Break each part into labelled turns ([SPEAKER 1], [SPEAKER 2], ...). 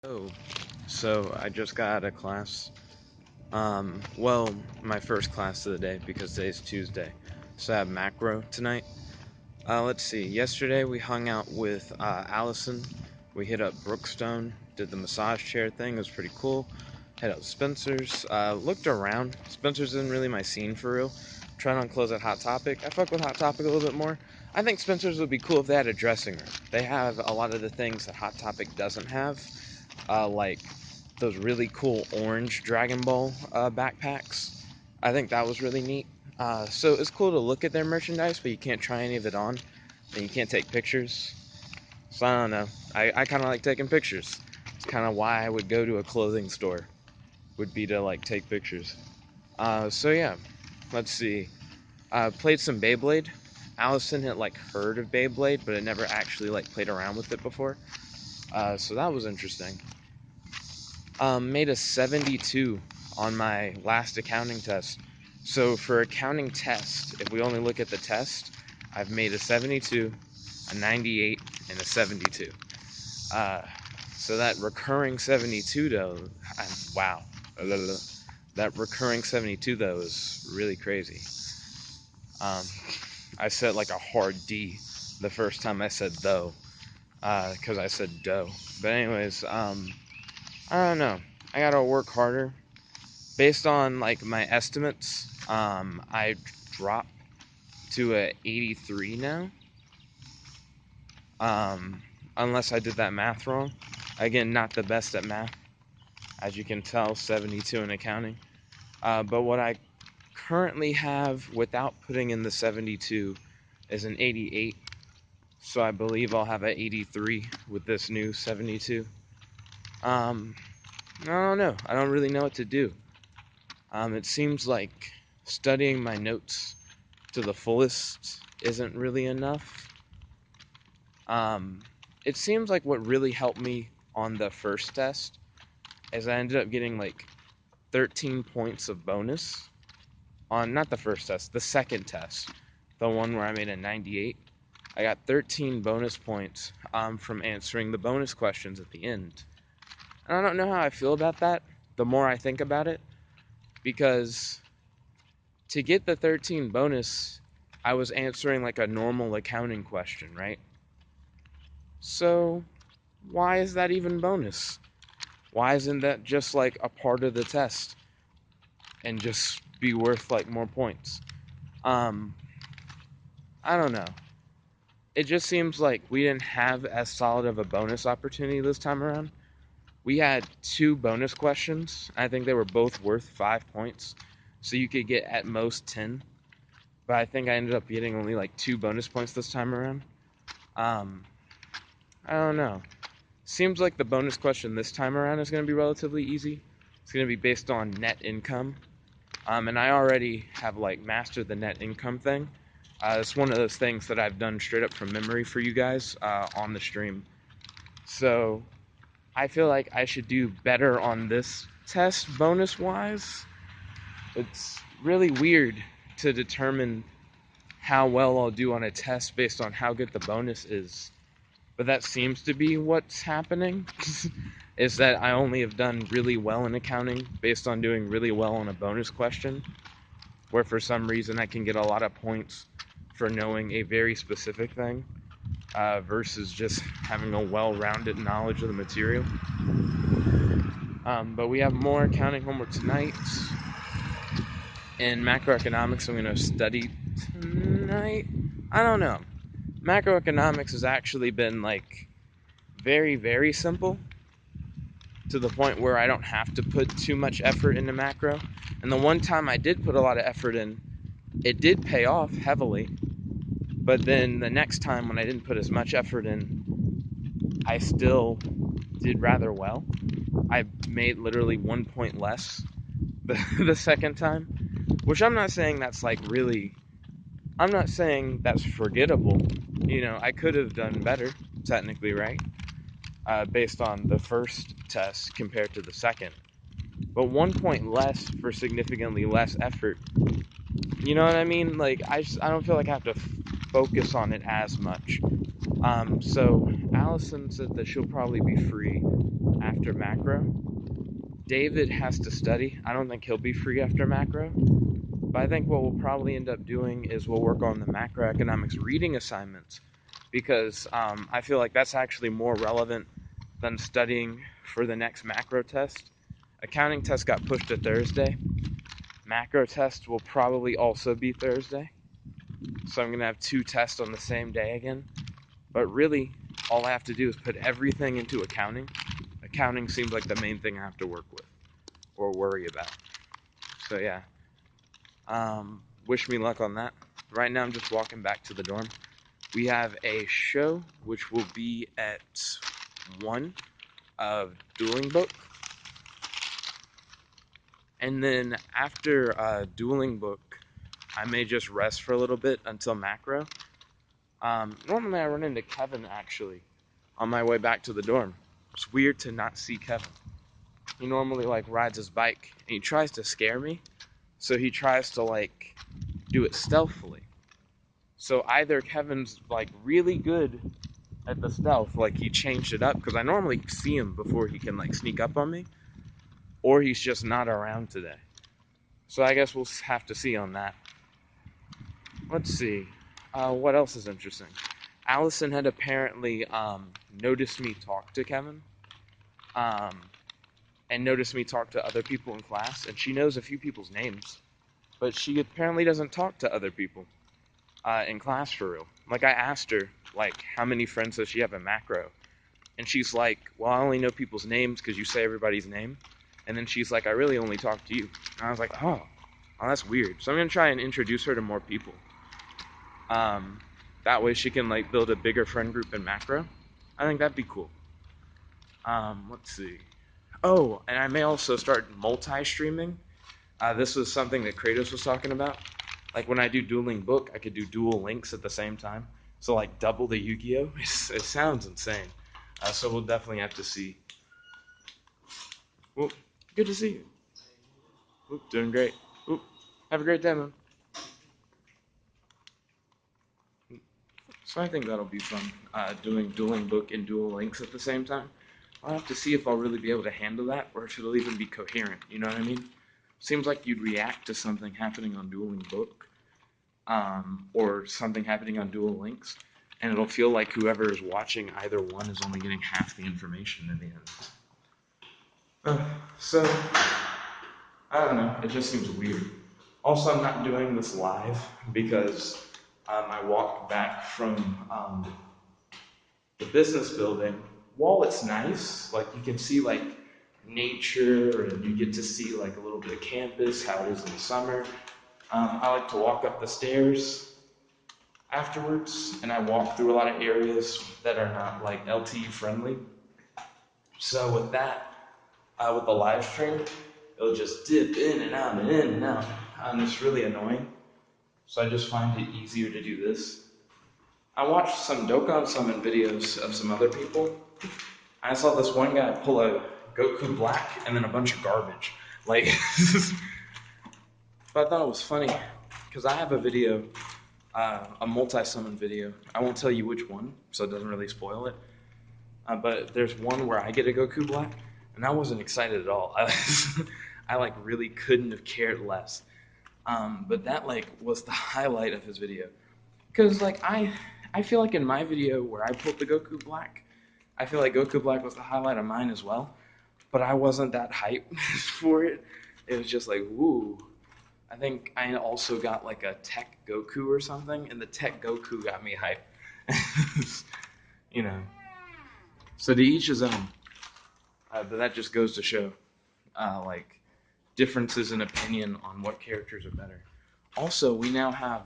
[SPEAKER 1] Oh, so I just got out of class. Well, my first class of the day because today's Tuesday. So I have macro tonight. Let's see. Yesterday we hung out with Allison. We hit up Brookstone, did the massage chair thing. It was pretty cool. Hit up Spencer's. Looked around. Spencer's isn't really my scene for real. Tried on clothes at Hot Topic. I fuck with Hot Topic a little bit more. I think Spencer's would be cool if they had a dressing room. They have a lot of the things that Hot Topic doesn't have, like those really cool orange Dragon Ball backpacks. I think that was really neat. So it's cool to look at their merchandise, but you can't try any of it on, and you can't take pictures. So I don't know. I kind of like taking pictures. It's kind of why I would go to a clothing store, would be to like take pictures. So yeah, let's see. Played some Beyblade. Allison had like heard of Beyblade, but had never actually like played around with it before. So that was interesting. Made a 72 on my last accounting test. So for accounting test, if we only look at the test, I've made a 72, a 98, and a 72. Uh, so that recurring 72 though, wow. That recurring 72 though is really crazy. Um, I said like a hard D the first time I said though, because I said dough. But anyways, I don't know. I gotta work harder. Based on like my estimates, I dropped to a 83 now. Unless I did that math wrong. Again, not the best at math, as you can tell. 72 in accounting. But what I currently have without putting in the 72 is an 88. So I believe I'll have an 83 with this new 72. I don't know. I don't really know what to do. It seems like studying my notes to the fullest isn't really enough. It seems like what really helped me on the first test is I ended up getting like 13 points of bonus on not the first test, the second test, the one where I made a 98. I got 13 bonus points from answering the bonus questions at the end. And I don't know how I feel about that the more I think about it, because to get the 13 bonus, I was answering like a normal accounting question, right? So, why is that even bonus? Why isn't that just like a part of the test and just be worth like more points? Um, I don't know. It just seems like we didn't have as solid of a bonus opportunity this time around. We had two bonus questions. I think they were both worth 5 points. So you could get at most 10. But I think I ended up getting only like 2 bonus points this time around. Um, I don't know. Seems like the bonus question this time around is going to be relatively easy. It's going to be based on net income. And I already have like mastered the net income thing. It's one of those things that I've done straight up from memory for you guys on the stream. So I feel like I should do better on this test bonus wise. It's really weird to determine how well I'll do on a test based on how good the bonus is. But that seems to be what's happening. Is that I only have done really well in accounting based on doing really well on a bonus question, where for some reason I can get a lot of points for knowing a very specific thing versus just having a well-rounded knowledge of the material. But we have more accounting homework tonight. In macroeconomics, I'm going to study tonight. I don't know. Macroeconomics has actually been like very, very simple to the point where I don't have to put too much effort into macro. And the one time I did put a lot of effort in, it did pay off heavily. But then the next time when I didn't put as much effort in, I still did rather well. I made literally 1 point less the second time, which I'm not saying that's like really, I'm not saying that's forgettable. You know, I could have done better, technically, right? Based on the first test compared to the second. But 1 point less for significantly less effort. You know what I mean? Like, I don't feel like I have to focus on it as much. So Allison said that she'll probably be free after after macro. David has to study. I don't think he'll be free after macro. But I think what we'll probably end up doing is we'll work on the macroeconomics reading assignments because I feel like that's actually more relevant than studying for the next macro test. Accounting test got pushed to Thursday. Macro test will probably also be Thursday. So I'm going to have 2 tests on the same day again. But really, all I have to do is put everything into accounting. Accounting seems like the main thing I have to work with or worry about. So yeah, wish me luck on that. Right now I'm just walking back to the dorm. We have a show which will be at 1 of Dueling Book. And then after Dueling Book, I may just rest for a little bit until macro. Normally I run into Kevin actually on my way back to the dorm. It's weird to not see Kevin. He normally like rides his bike and he tries to scare me. So he tries to like do it stealthily. So either Kevin's like really good at the stealth, like he changed it up because I normally see him before he can like sneak up on me, or he's just not around today. So I guess we'll have to see on that. Let's see. What else is interesting? Allison had apparently noticed me talk to Kevin, and noticed me talk to other people in class, and she knows a few people's names, but she apparently doesn't talk to other people in class for real. Like I asked her, like, how many friends does she have in macro? And she's like, well, I only know people's names because you say everybody's name. And then she's like, I really only talk to you. And I was like, oh, that's weird. So I'm going to try and introduce her to more people. That way she can like build a bigger friend group in macro. I think that'd be cool. Let's see. Oh, and I may also start multi-streaming. This was something that Kratos was talking about. Like when I do Dueling Book, I could do dual links at the same time. So like double the Yu-Gi-Oh! It sounds insane. So we'll definitely have to see. Well, good to see you. Oop, doing great. Oop, have a great day, man. So I think that'll be fun, doing Dueling Book and dual links at the same time. I'll have to see if I'll really be able to handle that, or if it'll even be coherent, you know what I mean? Seems like you'd react to something happening on Dueling Book, or something happening on Dual Links, and it'll feel like whoever is watching either one is only getting half the information in the end. So, I don't know, it just seems weird. Also, I'm not doing this live because I walked back from the business building. While it's nice, like you can see like nature and you get to see like a little bit of campus, how it is in the summer. I like to walk up the stairs afterwards, and I walk through a lot of areas that are not like LTE friendly. So with that, with the live stream, it'll just dip in and out and in and out, and it's really annoying. So I just find it easier to do this. I watched some Dokkan Summon videos of some other people. I saw this one guy pull a Goku Black and then a bunch of garbage. Like, but I thought it was funny because I have a video, a multi-summon video. I won't tell you which one, so it doesn't really spoil it. But there's one where I get a Goku Black, and I wasn't excited at all. I like really couldn't have cared less. But that like was the highlight of his video. Cause like I feel like in my video where I pulled the Goku Black, I feel like Goku Black was the highlight of mine as well. But I wasn't that hype for it. It was just like, woo. I think I also got like a Tech Goku or something, and the Tech Goku got me hype. You know. So to each his own. But that just goes to show, like, differences in opinion on what characters are better. Also, we now have.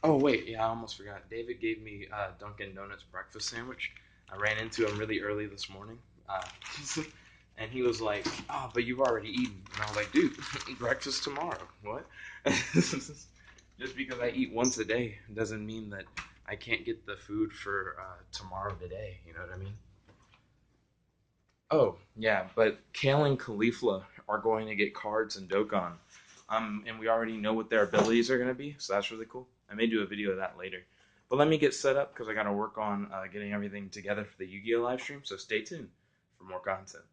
[SPEAKER 1] Oh wait, yeah, I almost forgot. David gave me Dunkin' Donuts breakfast sandwich. I ran into him really early this morning, and he was like, "Oh, but you've already eaten." And I was like, "Dude, breakfast tomorrow. What?" Just because I eat once a day doesn't mean that I can't get the food for tomorrow today. You know what I mean? Oh, yeah, but Kale and Caulifla are going to get cards in Dokkan. And we already know what their abilities are going to be, so that's really cool. I may do a video of that later. But let me get set up because I got to work on getting everything together for the Yu-Gi-Oh! Live stream, so stay tuned for for more content.